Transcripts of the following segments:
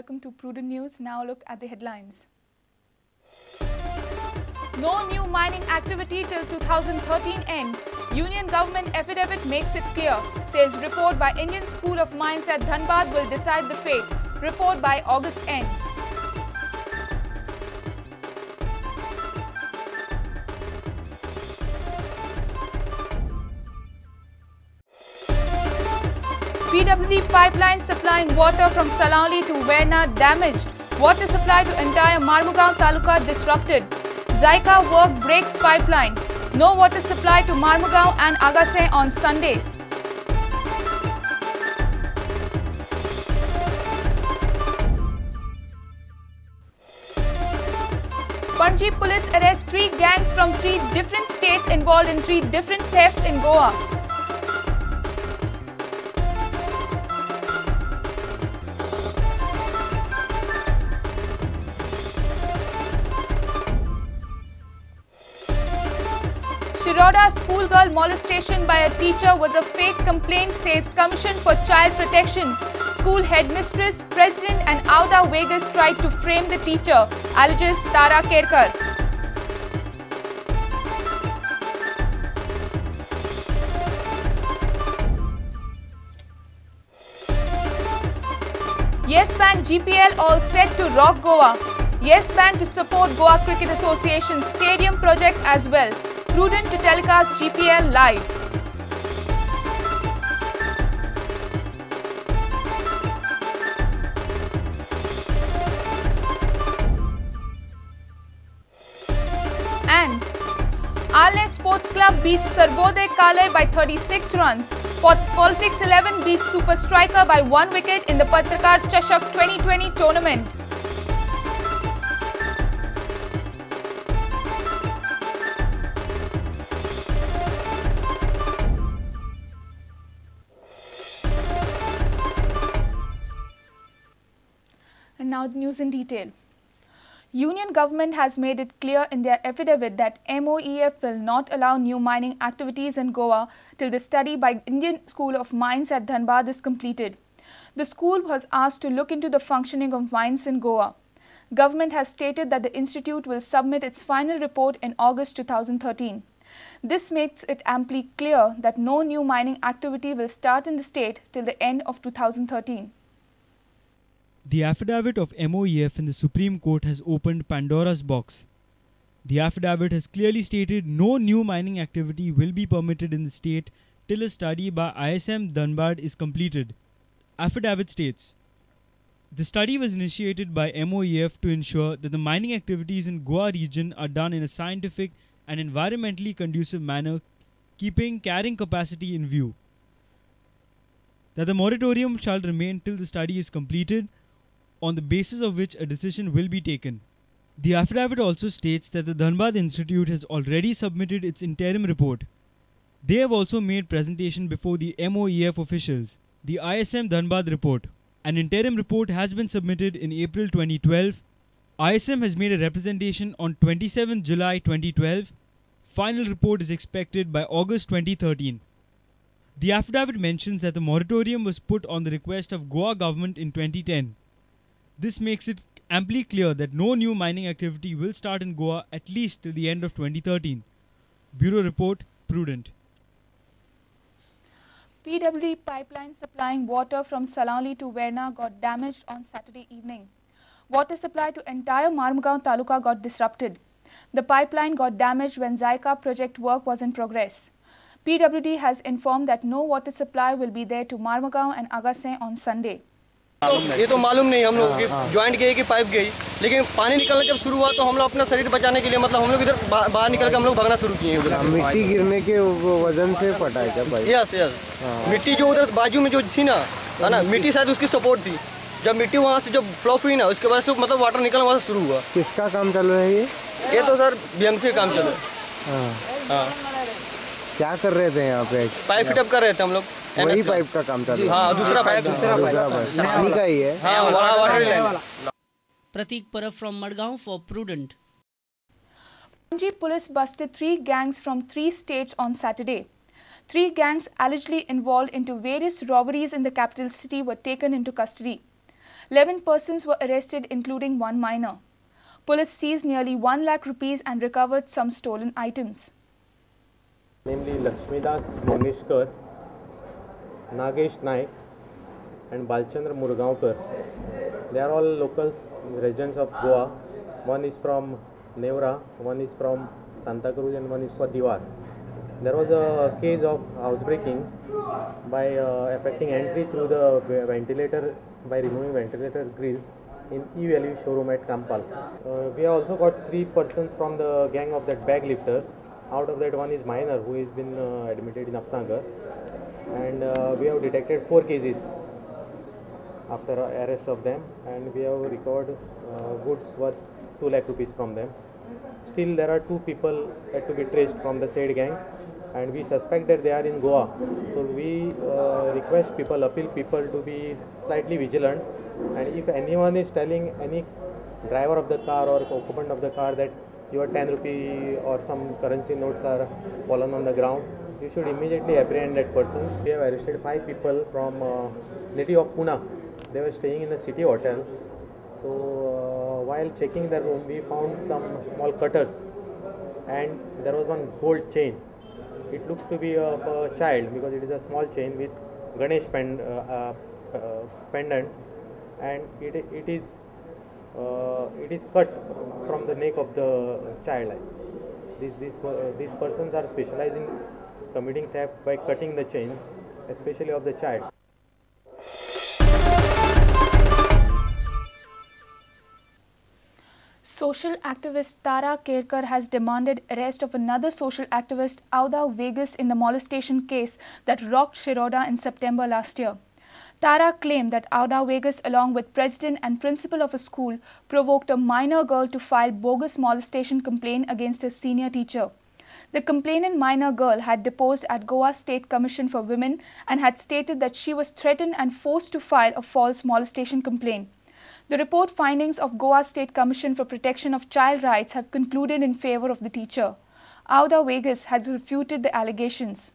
welcome to Prudent News. Now look at the headlines. No new mining activity till 2013 end. Union government affidavit makes it clear. Says report by Indian School of Mines at Dhanbad will decide the fate. Report by August end. PWD pipeline supplying water from Salauli to Verna damaged. Water supply to entire Marmugaon Taluka disrupted. Zyka work breaks pipeline. No water supply to Marmugaon and Agase on Sunday. Panji police arrests 3 gangs from 3 different states involved in 3 different thefts in Goa. Shiroda schoolgirl molestation by a teacher was a fake complaint, says Commission for Child Protection. School headmistress, president and Auda Vegas tried to frame the teacher, alleges Tara Kerkar. Yes Bank GPL all set to rock Goa. Yes Bank to support Goa Cricket Association stadium project as well. Prudent to telecast GPL live. And Alne Sports Club beats Sarvodaya Kalai by 36 runs. Politics 11 beats Super Striker by 1 wicket in the Patrakar Chashak 2020 tournament. And now the news in detail. Union government has made it clear in their affidavit that MOEF will not allow new mining activities in Goa till the study by Indian School of Mines at Dhanbad is completed. The school was asked to look into the functioning of mines in Goa. Government has stated that the institute will submit its final report in August 2013. This makes it amply clear that no new mining activity will start in the state till the end of 2013. The affidavit of MOEF in the Supreme Court has opened Pandora's box. The affidavit has clearly stated no new mining activity will be permitted in the state till a study by ISM Dhanbad is completed. Affidavit states, the study was initiated by MOEF to ensure that the mining activities in Goa region are done in a scientific and environmentally conducive manner, keeping carrying capacity in view. That the moratorium shall remain till the study is completed, on the basis of which a decision will be taken. The affidavit also states that the Dhanbad Institute has already submitted its interim report. They have also made presentation before the MOEF officials. The ISM Dhanbad report. An interim report has been submitted in April 2012. ISM has made a representation on 27 July 2012. Final report is expected by August 2013. The affidavit mentions that the moratorium was put on the request of Goa government in 2010. This makes it amply clear that no new mining activity will start in Goa at least till the end of 2013. Bureau Report, Prudent. PWD pipeline supplying water from Salauli to Verna got damaged on Saturday evening. Water supply to entire Marmugaon Taluka got disrupted. The pipeline got damaged when Zyka project work was in progress. PWD has informed that no water supply will be there to Marmugaon and Agase on Sunday. ये तो मालूम नहीं हम लोग joint गई कि pipe गई, लेकिन पानी निकलना जब शुरू हुआ तो हम लोग अपना शरीर बचाने के लिए मतलब हम लोग इधर बाहर निकल के हम लोग भागना शुरू किए। मिट्टी गिरने के वजन से फटा है क्या पाइप? यस यस, मिट्टी जो उधर बाजू में जो थी ना, है ना, मिट्टी शायद उसकी सपोर्ट थी। जब मिट्टी वहाँ से जब फ्लो हुई ना, उसके बाद से मतलब वाटर निकलना वहाँ से शुरू हुआ। किसका काम चल रहा है ये तो सर बीएमसी का काम चल रहा है। क्या कर रहे थे यहाँ पे? पाइप फिटअप कर रहे थे हम लोग। वही पाइप का काम चल रहा है? हाँ, दूसरा पाइप पानी का ही है। हाँ, वहाँ water line. Pratik Parab from Madgaon for Prudent. Panji police busted 3 gangs from 3 states on Saturday. 3 gangs allegedly involved into various robberies in the capital city were taken into custody. 11 persons were arrested, including one minor. Police seized nearly 1 lakh rupees and recovered some stolen items. Namely Lakshmidas Mangeshkar, Nagesh Naik and Balchandra Murgaonkar. They are all locals, residents of Goa. One is from Nevra, one is from Santa Cruz and one is for Diwar. There was a case of housebreaking by effecting entry through the ventilator by removing ventilator grills in e-value showroom at Kampal. We have also got 3 persons from the gang of that bag lifters. Out of that, one is minor who has been admitted in Apnagar, and we have detected 4 cases after arrest of them, and we have recovered goods worth 2 lakh rupees from them. Still, there are 2 people yet to be traced from the said gang, and we suspect that they are in Goa. So we request people, appeal people to be slightly vigilant, and if anyone is telling any driver of the car or occupant of the car that your 10 rupee or some currency notes are fallen on the ground, you should immediately apprehend that person. We have arrested 5 people from native of Pune. They were staying in a city hotel. So while checking their room, we found some small cutters, and there was one gold chain. It looks to be of a child because it is a small chain with Ganesh pendant, and it is cut from the neck of the child. These persons are specialized in committing theft by cutting the chains, especially of the child. Social activist Tara Kerkar has demanded arrest of another social activist, Auda Vegas, in the molestation case that rocked Shiroda in September last year. Tara claimed that Auda Vegas, along with president and principal of a school, provoked a minor girl to file bogus molestation complaint against a senior teacher. The complainant minor girl had deposed at Goa State Commission for Women and had stated that she was threatened and forced to file a false molestation complaint. The report findings of Goa State Commission for Protection of Child Rights have concluded in favor of the teacher. Auda Vegas has refuted the allegations.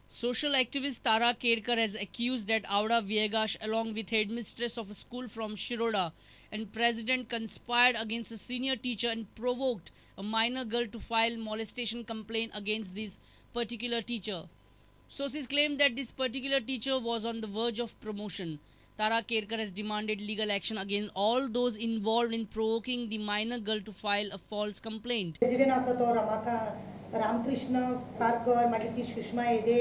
Social activist Tara Kerkar has accused that Auda Viegas, along with headmistress of a school from Shiroda and president, conspired against a senior teacher and provoked a minor girl to file molestation complaint against this particular teacher. Sources claim that this particular teacher was on the verge of promotion. Tara Kerkar has demanded legal action against all those involved in provoking the minor girl to file a false complaint. Ramkrishna Parkar, मागीर ती सुषमा येदे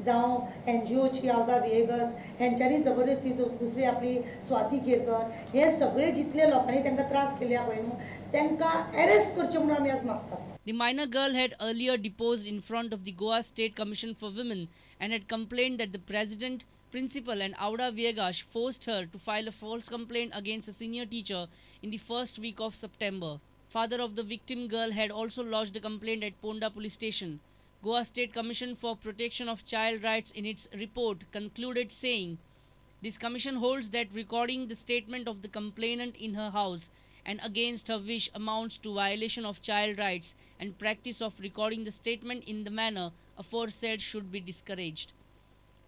जावं NGOची Awada vagus हेंच्यांनी जबरदस्ती दुसरी आपली स्वाती केरकर हे सगळे जितले लोकांनी तांकां त्रास केले पळय न्हू तांकां अरेस्ट करचे म्हणून आमी आज मागतात. The minor girl had earlier deposed in front of the Goa State Commission for Women and had complained that the president, principal and Auda Viegas forced her to file a false complaint against a senior teacher in the first week of September. Father of the victim girl had also lodged a complaint at Ponda police station. Goa State Commission for Protection of Child Rights in its report concluded saying, this commission holds that recording the statement of the complainant in her house and against her wish amounts to violation of child rights, and practice of recording the statement in the manner aforesaid should be discouraged.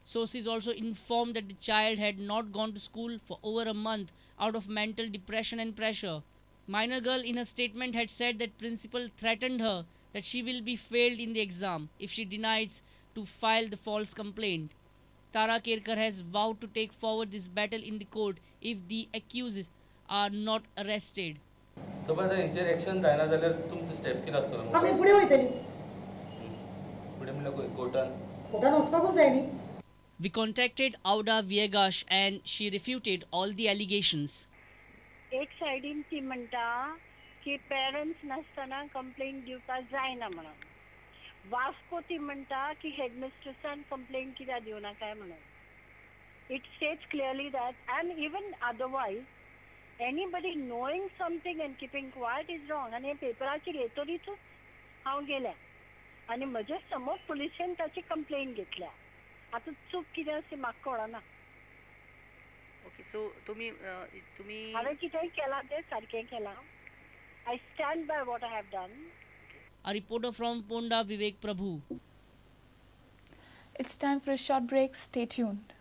Sources also informed that the child had not gone to school for over a month out of mental depression and pressure. Minor girl in a statement had said that principal threatened her that she will be failed in the exam if she denies to file the false complaint. Tara Kerkar has vowed to take forward this battle in the court if the accused are not arrested. Suppose the interaction जायना जाल्यार तुमचो step कितें आसतलो? आमी फुडें वयतली. फुडें म्हणल्यार कोर्टान. कोर्टान वचपाकूच जाय न्ही. We contacted Auda Viegas and she refuted all the allegations. एक साइडीन ती म्हणटा की पेरेंट्स नासतना कंप्लेंट दिवपाक जायना म्हणून. वास्को ती म्हणटा की हेडमिस्ट्रेसान कंप्लेंट कित्याक दिवना काय म्हणून. It states clearly that, and even otherwise, anybody knowing something and keeping quiet is wrong. आणि पेपराचेर येतरीच हांव गेल्या आणि म्हजे समोर पुलिशेन ताची कंप्लेंट घेतल्या. आता चूक कितें अशें म्हाका कळना. Okay, so तुम्ही हांवें कितेंय केलां तें सारकें केलां. I stand by what I have done. A reporter from Ponda, Vivek Prabhu. It's time for a short break. Stay tuned.